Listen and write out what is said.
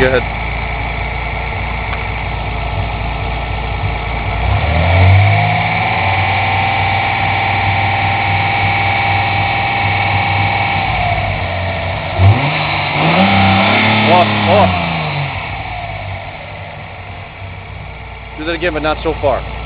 good. Oh. Do that again, but not so far.